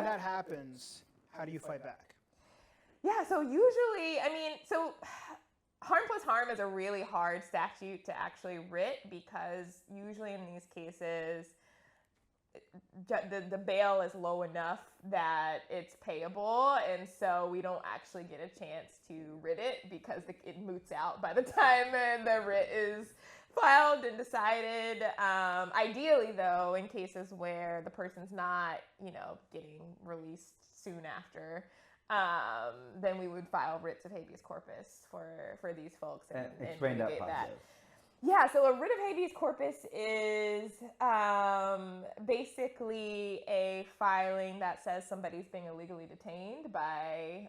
when that happens, how do you fight back? Yeah, so usually, so harm plus harm is a really hard statute to actually writ because usually in these cases, the bail is low enough that it's payable, and so we don't actually get a chance to writ it because it moots out by the time the writ is filed and decided. Ideally, though, in cases where the person's not, getting released soon after, then we would file writs of habeas corpus for these folks and explain that process. Yeah, so a writ of habeas corpus is basically a filing that says somebody's being illegally detained by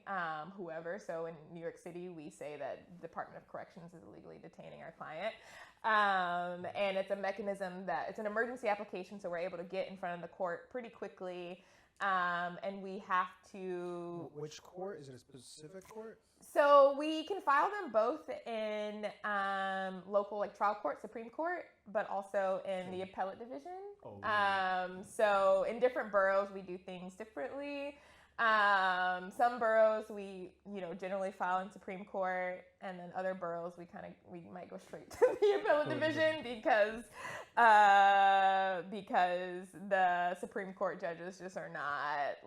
whoever. So in New York City, we say that Department of Corrections is illegally detaining our client. And it's a mechanism it's an emergency application, so we're able to get in front of the court pretty quickly. And we have to... Which court? Is it a specific court? So we can file them both in local, trial court, Supreme Court, but also in the appellate division. Oh, really? So in different boroughs, we do things differently. Some boroughs we, generally file in Supreme Court, and then other boroughs we might go straight to the appellate division because the Supreme Court judges just are not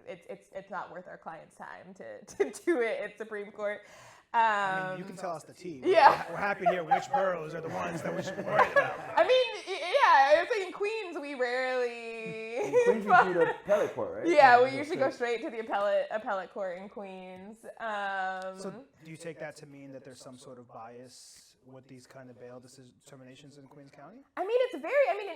it's not worth our client's time to do it at Supreme Court. You can tell us the tea. Yeah. We're happy to hear which boroughs are the ones that we should be worried about. It's like in Queens, we rarely... In Queens, we do the appellate court, right? Yeah, we usually go straight to the appellate court in Queens. So do you take that to mean that there's some sort of bias with these kind of bail determinations in Queens County? In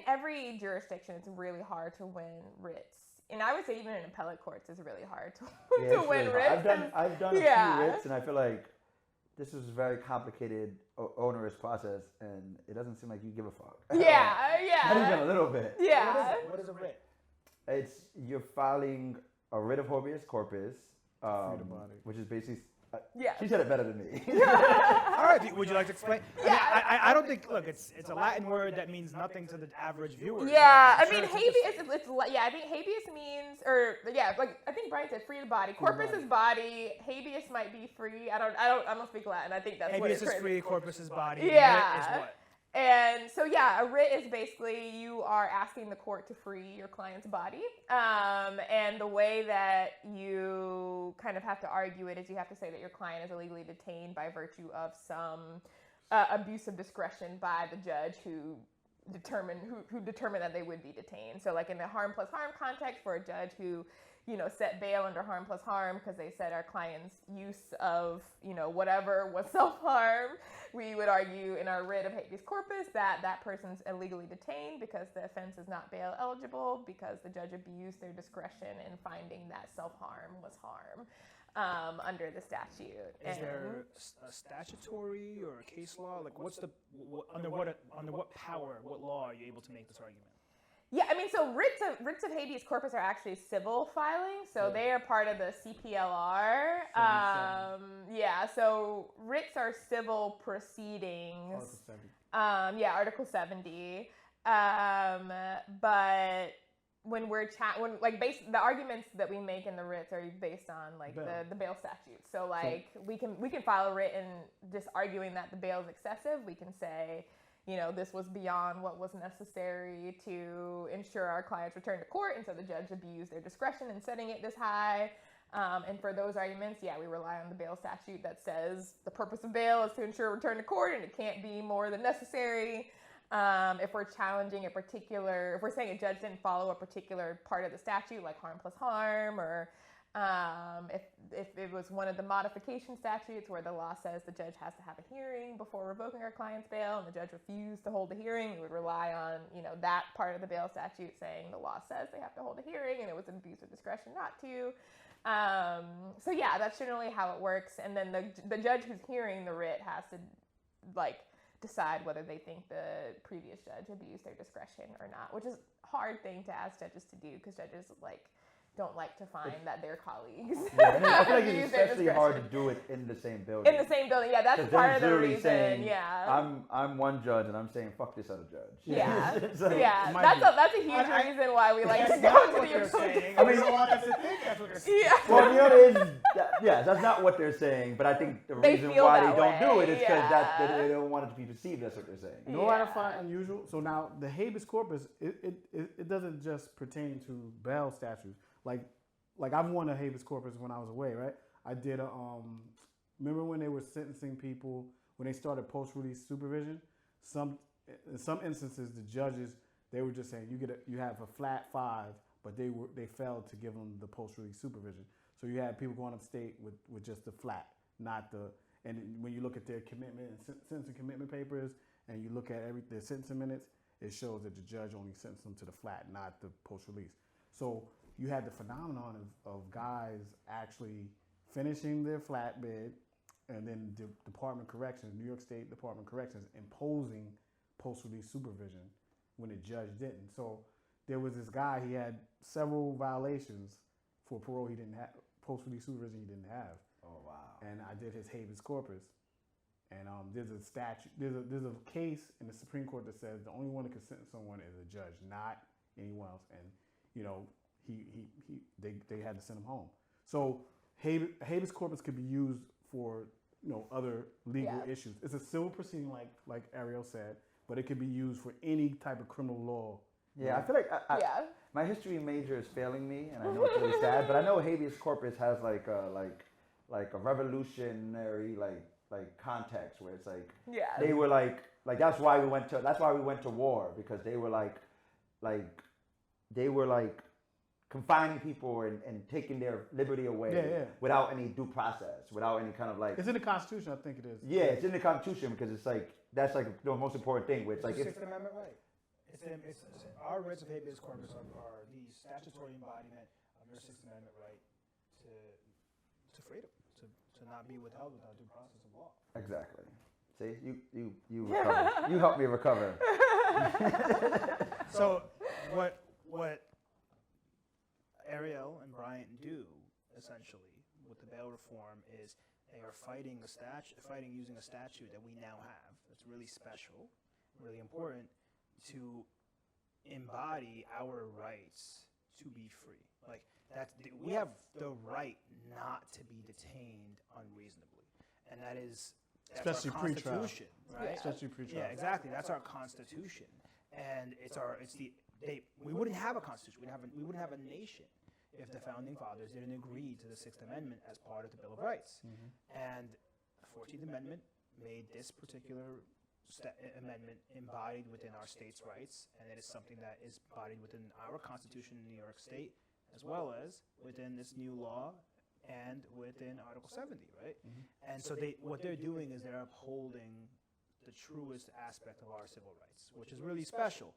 every jurisdiction, it's really hard to win writs. And I would say even in appellate courts, it's really hard to win really writs. I've done a few writs, and I feel like this is a very complicated, onerous process, and it doesn't seem like you give a fuck. Yeah. Not even a little bit. Yeah. What is a writ? You're filing a writ of habeas corpus, which is basically... She said it better than me. All right, would you like to explain? Yeah. I don't think, look, it's a Latin word that means nothing to the average viewer. Yeah, I think habeas means, I think Bryant said free the body. Corpus is body. Habeas might be free. I don't speak Latin. I think that's what habeas is free, corpus is body. Yeah. Writ is what? And so, a writ is basically you are asking the court to free your client's body. And the way that you kind of have to argue it is you have to say that your client is illegally detained by virtue of some abuse of discretion by the judge who determined that they would be detained. So like in the harm plus harm context, for a judge who set bail under harm plus harm because they said our client's use of, whatever was self-harm, we would argue in our writ of habeas corpus that that person's illegally detained because the offense is not bail eligible because the judge abused their discretion in finding that self-harm was harm under the statute. Is there a statutory or a case law? Like under what power, what law are you able to make this argument? Yeah, so writs of habeas corpus are actually civil filings, so they are part of the CPLR. So writs are civil proceedings. Article 70. But when we're the arguments that we make in the writs are based on the bail statute. So we can file a writ and just arguing that the bail is excessive. We can say, this was beyond what was necessary to ensure our client's return to court, and so the judge abused their discretion in setting it this high. And for those arguments, we rely on the bail statute that says the purpose of bail is to ensure return to court, and it can't be more than necessary. If we're challenging if we're saying a judge didn't follow a particular part of the statute, like harm plus harm, or if it was one of the modification statutes where the law says the judge has to have a hearing before revoking our client's bail and the judge refused to hold the hearing, we would rely on, that part of the bail statute saying the law says they have to hold a hearing and it was an abuse of discretion not to. That's generally how it works. And then the judge who's hearing the writ has to decide whether they think the previous judge abused their discretion or not, which is a hard thing to ask judges to do because judges don't like to find that their colleagues. Yeah, and I feel like it's use their especially hard to discretion. do it in the same building. In the same building, yeah, that's 'Cause part they're of the literally reason. saying, Yeah. I'm one judge and I'm saying fuck this other judge. Yeah, It's like, yeah, might that's a huge I- reason why we like to That's go not to what the they're York saying. I mean- you don't want us to think that's what they're saying. Yeah. Well, you know, it is, yes, that's not what they're saying, but I think the They reason feel why that they don't do way, it is because yeah. they don't want it to be perceived that's what they're saying. You know what I Yeah. find unusual? So now the habeas corpus, it doesn't just pertain to bail statutes. Like I've won a habeas corpus when I was away, right? I did remember when they were sentencing people, when they started post-release supervision, in some instances the judges, they were just saying you have a flat 5, but they failed to give them the post-release supervision. So you had people going upstate with just the flat, not the, and when you look at their commitment and sentencing commitment papers, and you look at their sentencing minutes, it shows that the judge only sentenced them to the flat, not the post-release. So you had the phenomenon of guys actually finishing their flat bid, and then the Department of Corrections, New York State Department of Corrections, imposing post-release supervision when the judge didn't. So there was this guy, he had several violations for parole he didn't have, post-release supervision he didn't have. Oh, wow. And I did his habeas corpus. And there's a statute, there's a case in the Supreme Court that says the only one that can sentence someone is a judge, not anyone else. And you know, they had to send him home. So habeas corpus could be used for other legal issues. It's a civil proceeding, like Ariel said, but it could be used for any type of criminal law. Yeah, I feel like my history major is failing me, and I know it's really sad, but I know habeas corpus has like a revolutionary context where it's like they were like that's why we went to war, because they were like confining people and taking their liberty away without any due process, without any kind of like. It's in the Constitution, I think it is. Yeah, it's in the Constitution because it's like that's like the most important thing. Where it's like the Sixth Amendment right. It's our writs of habeas corpus are the statutory embodiment of your Sixth Amendment right to freedom, to not be withheld without due process of law. Exactly. See, you recovered. You helped me recover. So what Ariel and Bryant do essentially with the bail reform is they are fighting using a statute that we now have that's really special, really important to embody our rights to be free. Like we have the right not to be detained unreasonably, and that's especially our Constitution, right? Especially pre-trial. Yeah, exactly. That's our Constitution, and we wouldn't have a Constitution. We wouldn't have a nation if the founding fathers didn't agree to the Sixth Amendment as part of the Bill of Rights. Mm-hmm. And the 14th Amendment made this particular amendment embodied within our states' rights, and it is something that is embodied within our Constitution in New York State, as well as within this new law and within Article 70, right? Mm-hmm. And so what they're doing is they're upholding the truest aspect of our civil rights, which is really special.